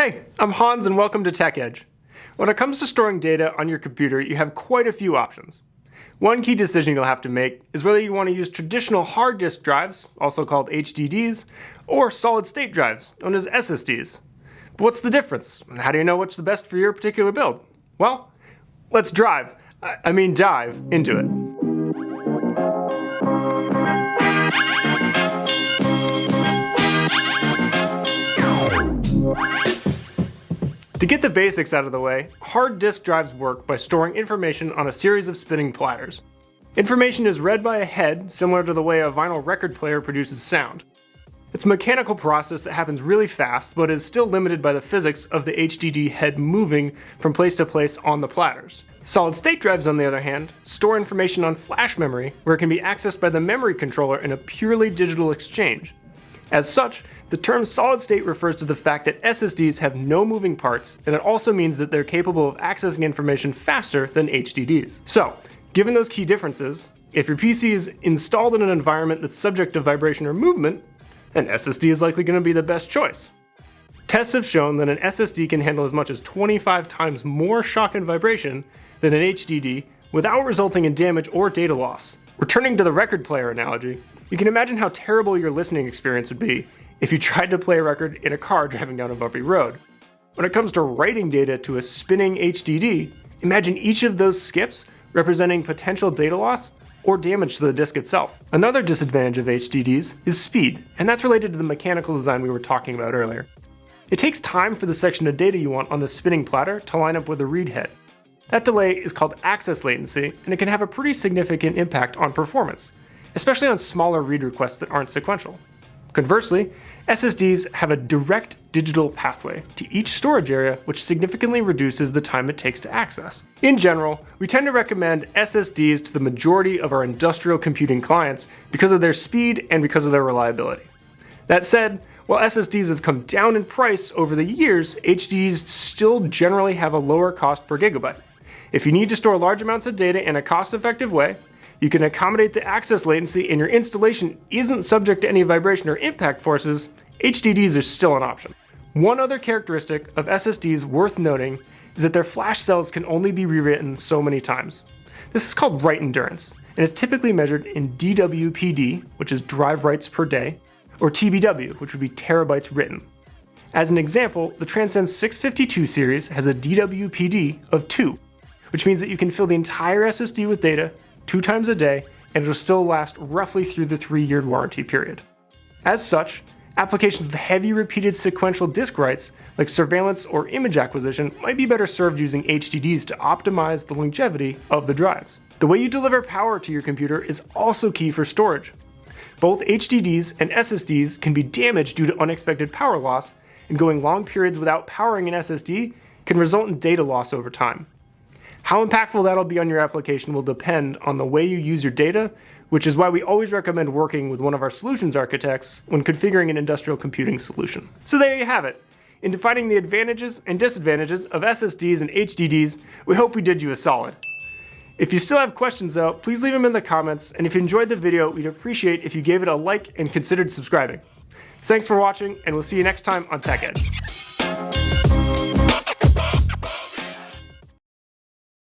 Hey, I'm Hans and welcome to Tech Edge. When it comes to storing data on your computer, you have quite a few options. One key decision you'll have to make is whether you want to use traditional hard disk drives, also called HDDs, or solid-state drives, known as SSDs. But what's the difference? How do you know what's the best for your particular build? Well, let's dive into it. To get the basics out of the way, hard disk drives work by storing information on a series of spinning platters. Information is read by a head, similar to the way a vinyl record player produces sound. It's a mechanical process that happens really fast, but is still limited by the physics of the HDD head moving from place to place on the platters. Solid-state drives, on the other hand, store information on flash memory, where it can be accessed by the memory controller in a purely digital exchange. As such, the term solid-state refers to the fact that SSDs have no moving parts, and it also means that they're capable of accessing information faster than HDDs. So, given those key differences, if your PC is installed in an environment that's subject to vibration or movement, an SSD is likely going to be the best choice. Tests have shown that an SSD can handle as much as 25 times more shock and vibration than an HDD without resulting in damage or data loss. Returning to the record player analogy, you can imagine how terrible your listening experience would be if you tried to play a record in a car driving down a bumpy road. When it comes to writing data to a spinning HDD, imagine each of those skips representing potential data loss or damage to the disk itself. Another disadvantage of HDDs is speed, and that's related to the mechanical design we were talking about earlier. It takes time for the section of data you want on the spinning platter to line up with the read head. That delay is called access latency, and it can have a pretty significant impact on performance, especially on smaller read requests that aren't sequential. Conversely, SSDs have a direct digital pathway to each storage area, which significantly reduces the time it takes to access. In general, we tend to recommend SSDs to the majority of our industrial computing clients because of their speed and because of their reliability. That said, while SSDs have come down in price over the years, HDDs still generally have a lower cost per gigabyte. If you need to store large amounts of data in a cost-effective way, you can accommodate the access latency and your installation isn't subject to any vibration or impact forces, HDDs are still an option. One other characteristic of SSDs worth noting is that their flash cells can only be rewritten so many times. This is called write endurance, and it's typically measured in DWPD, which is drive writes per day, or TBW, which would be terabytes written. As an example, the Transcend 652 series has a DWPD of 2, which means that you can fill the entire SSD with data 2 times a day, and it'll still last roughly through the 3-year warranty period. As such, applications with heavy repeated sequential disk writes, like surveillance or image acquisition, might be better served using HDDs to optimize the longevity of the drives. The way you deliver power to your computer is also key for storage. Both HDDs and SSDs can be damaged due to unexpected power loss, and going long periods without powering an SSD can result in data loss over time. How impactful that'll be on your application will depend on the way you use your data, which is why we always recommend working with one of our solutions architects when configuring an industrial computing solution. So there you have it. In defining the advantages and disadvantages of SSDs and HDDs, we hope we did you a solid. If you still have questions though, please leave them in the comments, and if you enjoyed the video, we'd appreciate if you gave it a like and considered subscribing. Thanks for watching, and we'll see you next time on Tech Edge.